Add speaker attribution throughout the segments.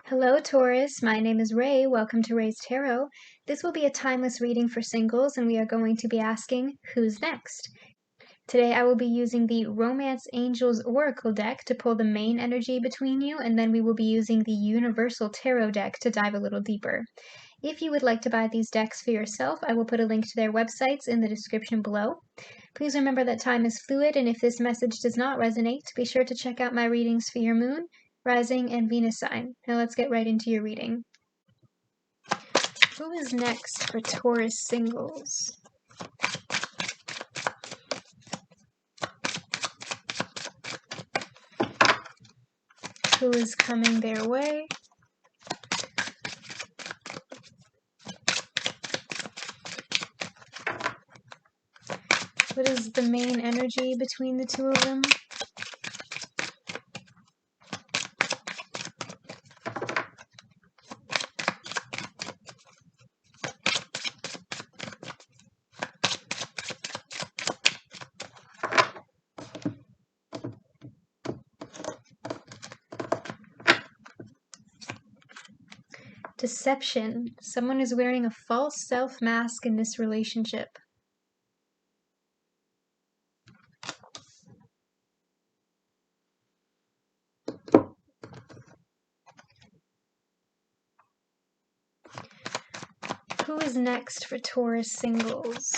Speaker 1: Hello, Taurus. My name is Ray. Welcome to Ray's Tarot. This will be a timeless reading for singles, and we are going to be asking, who's next? Today I will be using the Romance Angels Oracle deck to pull the main energy between you, and then we will be using the Universal Tarot deck to dive a little deeper. If you would like to buy these decks for yourself, I will put a link to their websites in the description below. Please remember that time is fluid, and if this message does not resonate, be sure to check out my readings for your moon, rising, and Venus sign. Now let's get right into your reading. Who is next for Taurus singles? Who is coming their way? What is the main energy between the two of them? Deception. Someone is wearing a false self mask in this relationship. Who is next for Taurus singles?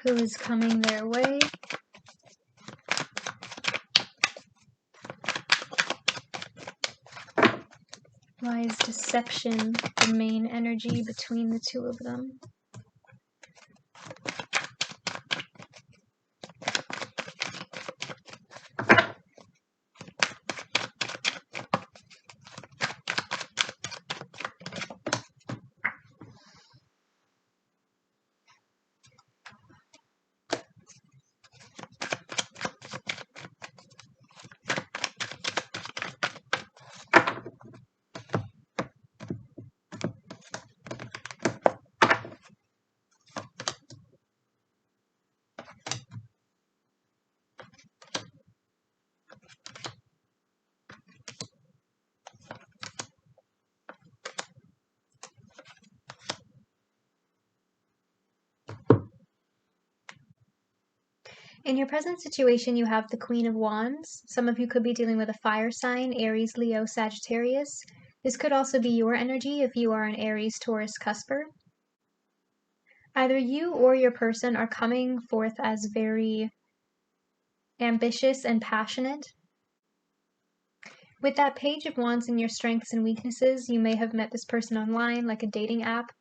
Speaker 1: Who is coming their way? Why is deception the main energy between the two of them? In your present situation, you have the Queen of Wands. Some of you could be dealing with a fire sign, Aries, Leo, Sagittarius. This could also be your energy if you are an Aries, Taurus, cusper. Either you or your person are coming forth as very ambitious and passionate. With that Page of Wands and your strengths and weaknesses, you may have met this person online, like a dating app.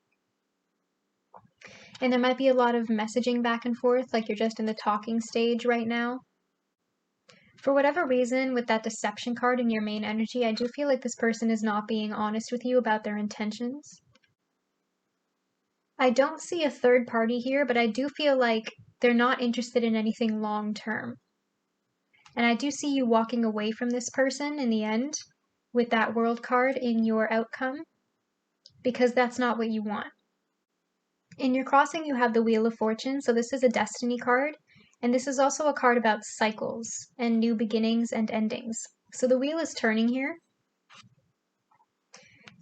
Speaker 1: And there might be a lot of messaging back and forth, like you're just in the talking stage right now. For whatever reason, with that deception card in your main energy, I do feel like this person is not being honest with you about their intentions. I don't see a third party here, but I do feel like they're not interested in anything long term. And I do see you walking away from this person in the end with that World card in your outcome, because that's not what you want. In your crossing, you have the Wheel of Fortune, so this is a destiny card, and this is also a card about cycles and new beginnings and endings. So the wheel is turning here,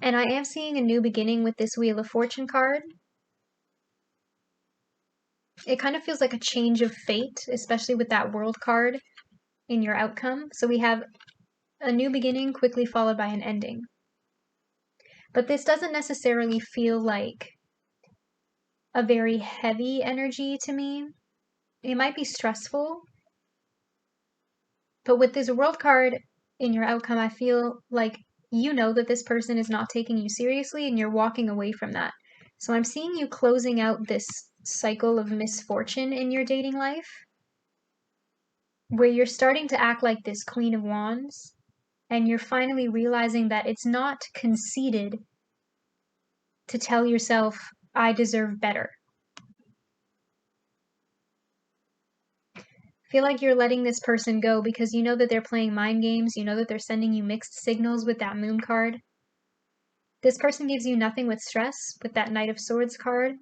Speaker 1: and I am seeing a new beginning with this Wheel of Fortune card. It kind of feels like a change of fate, especially with that World card in your outcome. So we have a new beginning quickly followed by an ending. But this doesn't necessarily feel like a very heavy energy to me. It might be stressful, but with this World card in your outcome, I feel like you know that this person is not taking you seriously and you're walking away from that. So I'm seeing you closing out this cycle of misfortune in your dating life, where you're starting to act like this Queen of Wands, and you're finally realizing that it's not conceited to tell yourself, I deserve better. Feel like you're letting this person go because you know that they're playing mind games, you know that they're sending you mixed signals with that Moon card. This person gives you nothing with stress with that Knight of Swords card.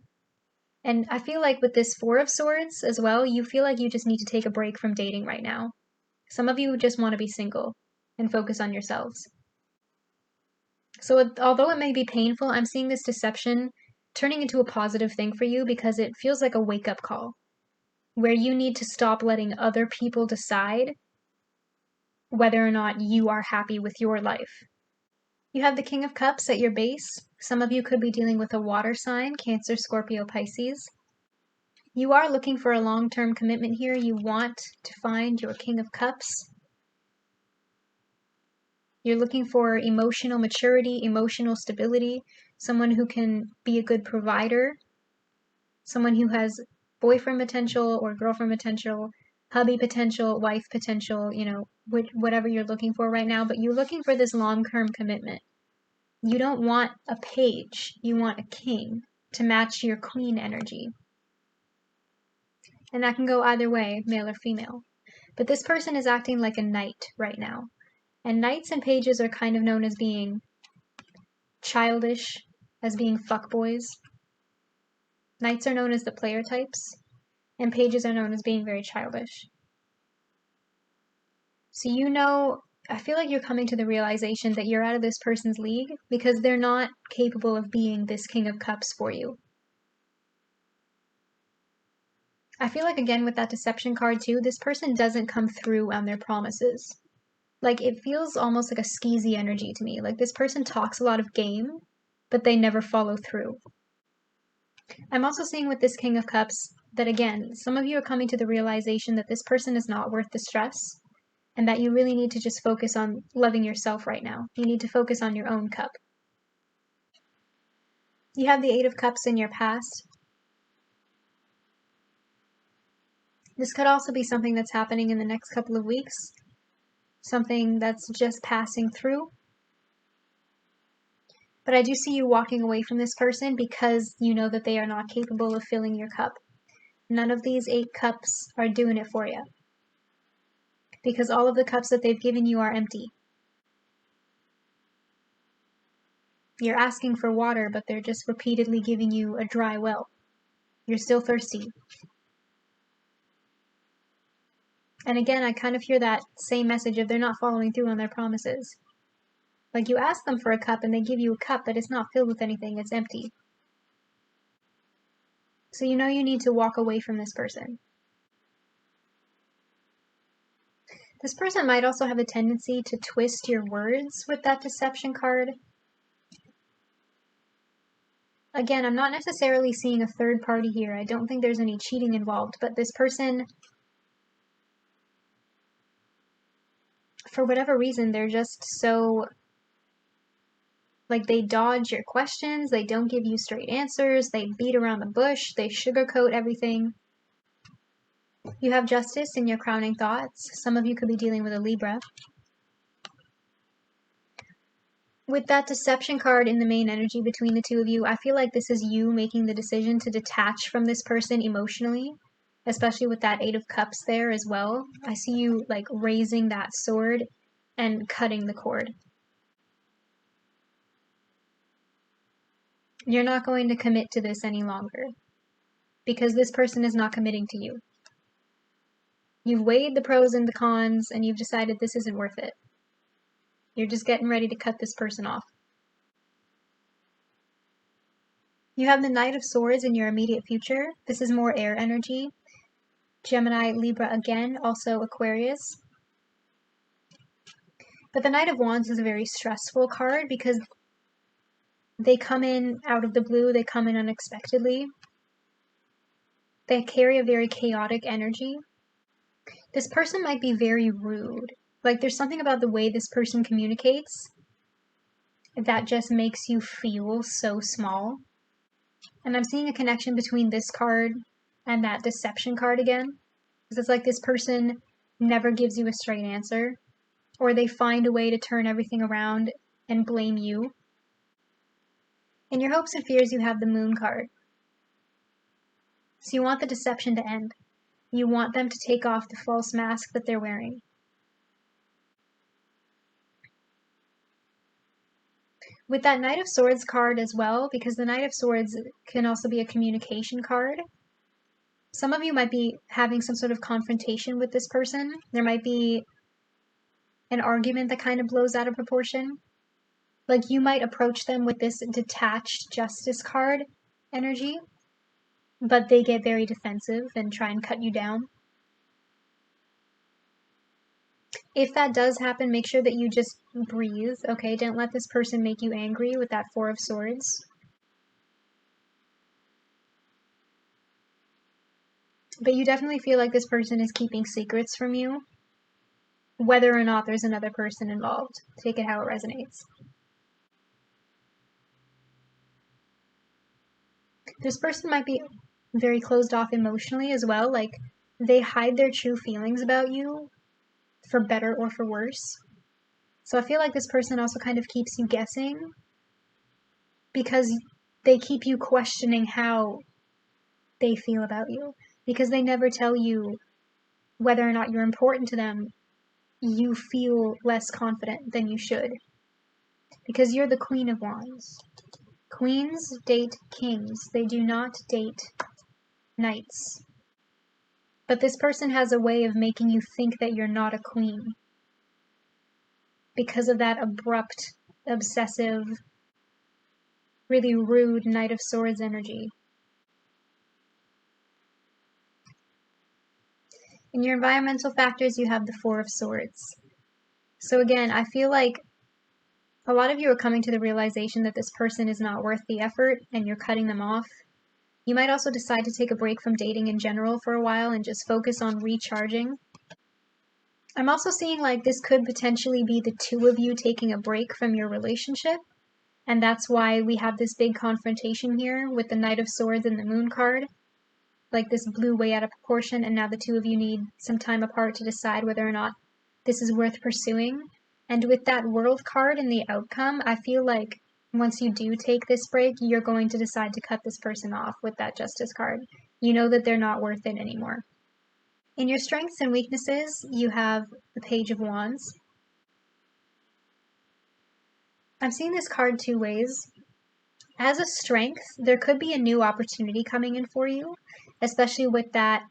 Speaker 1: And I feel like with this Four of Swords as well, you feel like you just need to take a break from dating right now. Some of you just want to be single and focus on yourselves. So although it may be painful, I'm seeing this deception turning into a positive thing for you because it feels like a wake-up call where you need to stop letting other people decide whether or not you are happy with your life. You have the King of Cups at your base. Some of you could be dealing with a water sign, Cancer, Scorpio, Pisces. You are looking for a long-term commitment here. You want to find your King of Cups. You're looking for emotional maturity, emotional stability, someone who can be a good provider, someone who has boyfriend potential or girlfriend potential, hubby potential, wife potential, whatever you're looking for right now, but you're looking for this long-term commitment. You don't want a page, you want a king to match your queen energy. And that can go either way, male or female. But this person is acting like a knight right now. And knights and pages are kind of known as being childish, as being fuckboys. Knights are known as the player types, and pages are known as being very childish. So I feel like you're coming to the realization that you're out of this person's league because they're not capable of being this King of Cups for you. I feel like, again, with that deception card too, this person doesn't come through on their promises. Like, it feels almost like a skeezy energy to me. Like, this person talks a lot of game, but they never follow through. I'm also seeing with this King of Cups that, again, some of you are coming to the realization that this person is not worth the stress and that you really need to just focus on loving yourself right now. You need to focus on your own cup. You have the Eight of Cups in your past. This could also be something that's happening in the next couple of weeks. Something that's just passing through. But I do see you walking away from this person because you know that they are not capable of filling your cup. None of these 8 cups are doing it for you. Because all of the cups that they've given you are empty. You're asking for water, but they're just repeatedly giving you a dry well. You're still thirsty. And again, I kind of hear that same message of they're not following through on their promises. Like, you ask them for a cup and they give you a cup, but it's not filled with anything, it's empty. So you know you need to walk away from this person. This person might also have a tendency to twist your words with that deception card. Again, I'm not necessarily seeing a third party here. I don't think there's any cheating involved, but this person, for whatever reason, they're just so, like, they dodge your questions, they don't give you straight answers, they beat around the bush, they sugarcoat everything. You have Justice in your crowning thoughts. Some of you could be dealing with a Libra. With that deception card in the main energy between the two of you, I feel like this is you making the decision to detach from this person emotionally, especially with that 8 of Cups there as well. I see you, like, raising that sword and cutting the cord. You're not going to commit to this any longer because this person is not committing to you. You've weighed the pros and the cons and you've decided this isn't worth it. You're just getting ready to cut this person off. You have the Knight of Swords in your immediate future. This is more air energy. Gemini, Libra again, also Aquarius. But the Knight of Wands is a very stressful card because they come in out of the blue, they come in unexpectedly. They carry a very chaotic energy. This person might be very rude. Like, there's something about the way this person communicates that just makes you feel so small. And I'm seeing a connection between this card and that deception card again. Because it's like this person never gives you a straight answer. Or they find a way to turn everything around and blame you. In your hopes and fears, you have the Moon card. So you want the deception to end. You want them to take off the false mask that they're wearing. With that Knight of Swords card as well, because the Knight of Swords can also be a communication card. Some of you might be having some sort of confrontation with this person. There might be an argument that kind of blows out of proportion. Like, you might approach them with this detached justice card energy, but they get very defensive and try and cut you down. If that does happen, make sure that you just breathe, okay? Don't let this person make you angry with that Four of Swords. But you definitely feel like this person is keeping secrets from you, whether or not there's another person involved. Take it how it resonates. This person might be very closed off emotionally as well. Like, they hide their true feelings about you, for better or for worse. So I feel like this person also kind of keeps you guessing, because they keep you questioning how they feel about you. Because they never tell you whether or not you're important to them, you feel less confident than you should. Because you're the Queen of Wands. Queens date kings. They do not date knights. But this person has a way of making you think that you're not a queen, because of that abrupt, obsessive, really rude Knight of Swords energy. In your environmental factors, you have the Four of Swords. So again, I feel like a lot of you are coming to the realization that this person is not worth the effort and you're cutting them off. You might also decide to take a break from dating in general for a while and just focus on recharging. I'm also seeing like this could potentially be the two of you taking a break from your relationship. And that's why we have this big confrontation here with the Knight of Swords and the Moon card. Like, this blew way out of proportion, and now the two of you need some time apart to decide whether or not this is worth pursuing. And with that World card and the outcome, I feel like once you do take this break, you're going to decide to cut this person off with that Justice card. You know that they're not worth it anymore. In your strengths and weaknesses, you have the Page of Wands. I'm seeing this card two ways. As a strength, there could be a new opportunity coming in for you, especially with that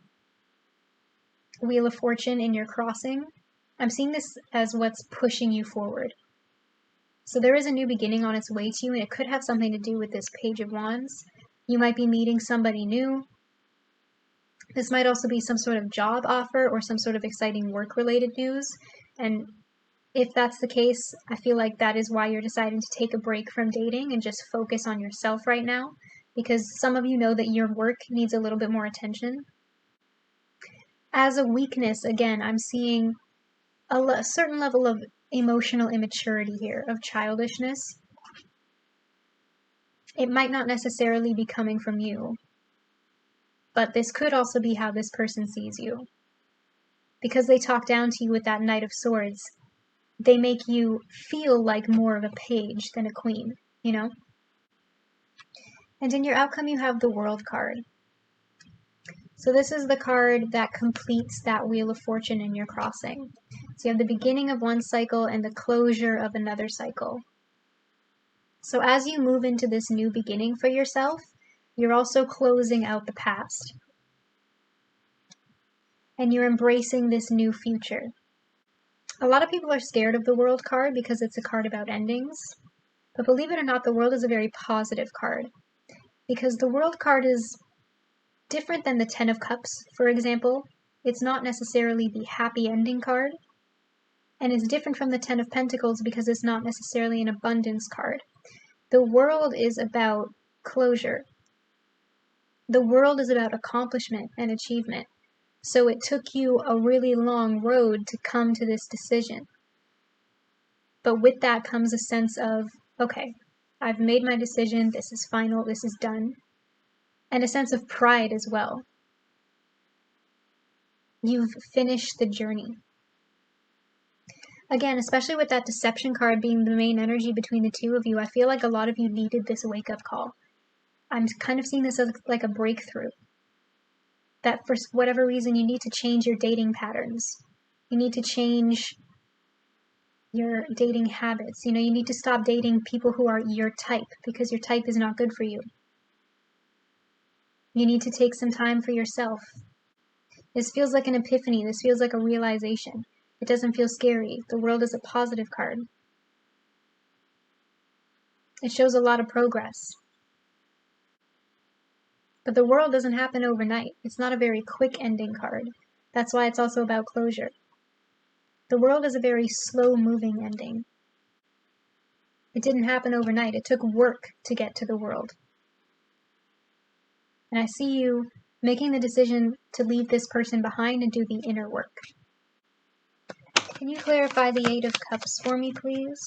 Speaker 1: Wheel of Fortune in your crossing. I'm seeing this as what's pushing you forward. So there is a new beginning on its way to you, and it could have something to do with this Page of Wands. You might be meeting somebody new. This might also be some sort of job offer or some sort of exciting work-related news. And if that's the case, I feel like that is why you're deciding to take a break from dating and just focus on yourself right now, because some of you know that your work needs a little bit more attention. As a weakness, again, I'm seeing a certain level of emotional immaturity here, of childishness. It might not necessarily be coming from you, but this could also be how this person sees you. Because they talk down to you with that Knight of Swords, they make you feel like more of a page than a queen, you know? And in your outcome, you have the World card. So this is the card that completes that Wheel of Fortune in your crossing. So you have the beginning of one cycle and the closure of another cycle. So as you move into this new beginning for yourself, you're also closing out the past. And you're embracing this new future. A lot of people are scared of the World card because it's a card about endings. But believe it or not, the World is a very positive card. Because the World card is different than the Ten of Cups, for example. It's not necessarily the happy ending card. And it's different from the Ten of Pentacles because it's not necessarily an abundance card. The World is about closure. The World is about accomplishment and achievement. So it took you a really long road to come to this decision. But with that comes a sense of, okay, I've made my decision, this is final, this is done. And a sense of pride as well. You've finished the journey. Again, especially with that Deception card being the main energy between the two of you, I feel like a lot of you needed this wake-up call. I'm kind of seeing this as like a breakthrough. That for whatever reason, you need to change your dating patterns. You need to change your dating habits. You know, you need to stop dating people who are your type, because your type is not good for you. You need to take some time for yourself. This feels like an epiphany. This feels like a realization. It doesn't feel scary. The World is a positive card. It shows a lot of progress. But the World doesn't happen overnight. It's not a very quick ending card. That's why it's also about closure. The World is a very slow-moving ending. It didn't happen overnight. It took work to get to the World. And I see you making the decision to leave this person behind and do the inner work. Can you clarify the Eight of Cups for me, please?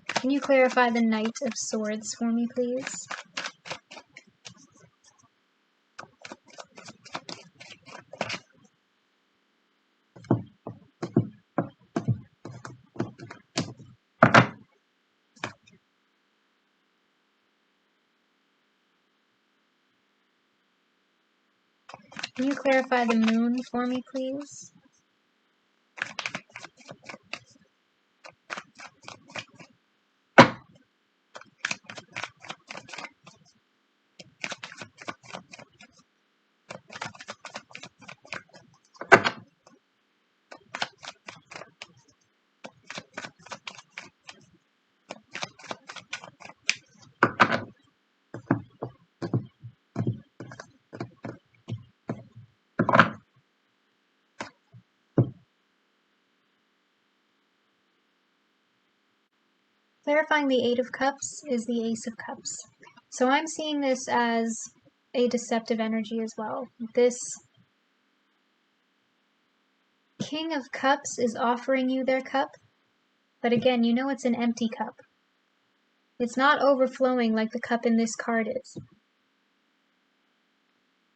Speaker 1: Can you clarify the Knight of Swords for me, please? Can you clarify the Moon for me, please? Clarifying the Eight of Cups is the Ace of Cups. So I'm seeing this as a deceptive energy as well. This King of Cups is offering you their cup, but again, you know it's an empty cup. It's not overflowing like the cup in this card is.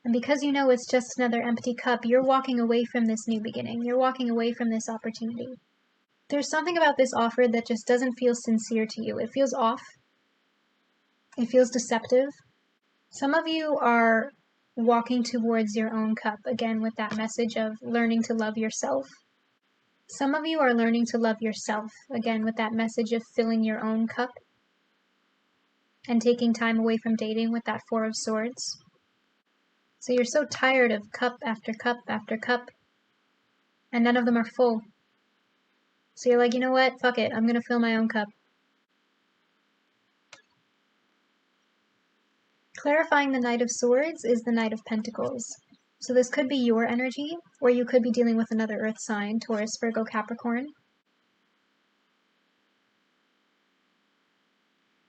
Speaker 1: And because you know it's just another empty cup, you're walking away from this new beginning. You're walking away from this opportunity. There's something about this offer that just doesn't feel sincere to you. It feels off. It feels deceptive. Some of you are walking towards your own cup, again with that message of learning to love yourself. Some of you are learning to love yourself, again with that message of filling your own cup and taking time away from dating with that Four of Swords. So you're so tired of cup after cup after cup, and none of them are full. So you're like, you know what, fuck it, I'm gonna fill my own cup. Clarifying the Knight of Swords is the Knight of Pentacles. So this could be your energy, or you could be dealing with another earth sign, Taurus, Virgo, Capricorn.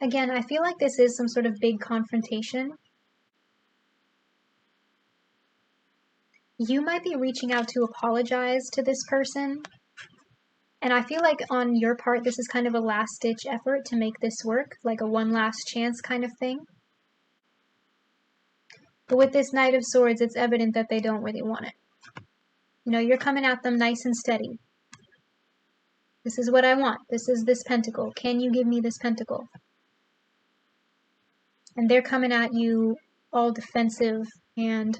Speaker 1: Again, I feel like this is some sort of big confrontation. You might be reaching out to apologize to this person. And I feel like on your part, this is kind of a last-ditch effort to make this work, like a one last chance kind of thing. But with this Knight of Swords, it's evident that they don't really want it. You know, you're coming at them nice and steady. This is what I want. This is this pentacle. Can you give me this pentacle? And they're coming at you all defensive and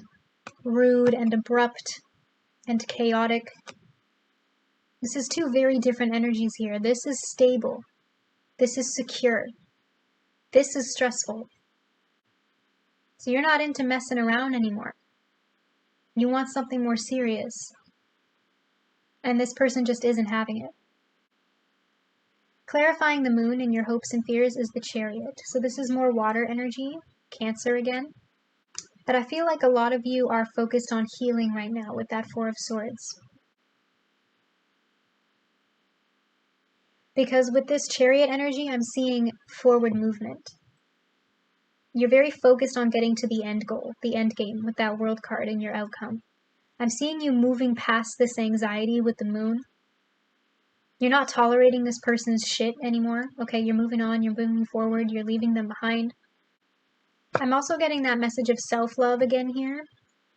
Speaker 1: rude and abrupt and chaotic. This is two very different energies here. This is stable. This is secure. This is stressful. So you're not into messing around anymore. You want something more serious. And this person just isn't having it. Clarifying the Moon in your hopes and fears is the Chariot. So this is more water energy, Cancer again. But I feel like a lot of you are focused on healing right now with that Four of Swords. Because with this Chariot energy, I'm seeing forward movement. You're very focused on getting to the end goal, the end game, with that World card in your outcome. I'm seeing you moving past this anxiety with the Moon. You're not tolerating this person's shit anymore. Okay, you're moving on, you're moving forward, you're leaving them behind. I'm also getting that message of self-love again here.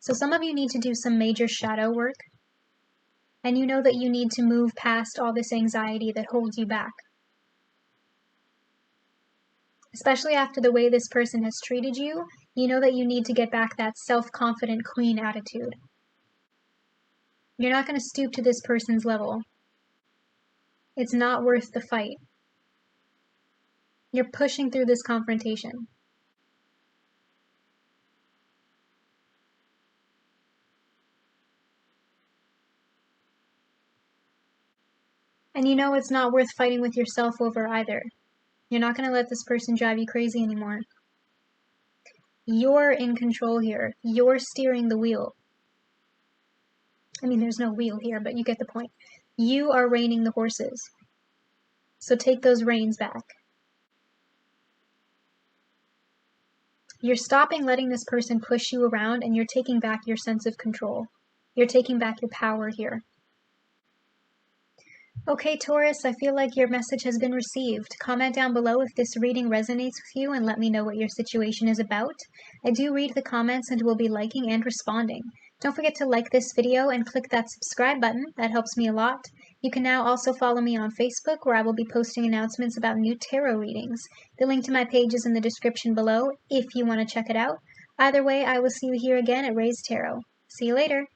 Speaker 1: So some of you need to do some major shadow work. And you know that you need to move past all this anxiety that holds you back. Especially after the way this person has treated you, you know that you need to get back that self-confident queen attitude. You're not going to stoop to this person's level. It's not worth the fight. You're pushing through this confrontation. And you know it's not worth fighting with yourself over either. You're not going to let this person drive you crazy anymore. You're in control here. You're steering the wheel. I mean, there's no wheel here, but you get the point. You are reining the horses. So take those reins back. You're stopping letting this person push you around, and you're taking back your sense of control. You're taking back your power here. Okay, Taurus, I feel like your message has been received. Comment down below if this reading resonates with you and let me know what your situation is about. I do read the comments and will be liking and responding. Don't forget to like this video and click that subscribe button. That helps me a lot. You can now also follow me on Facebook, where I will be posting announcements about new tarot readings. The link to my page is in the description below if you want to check it out. Either way, I will see you here again at Raise Tarot. See you later.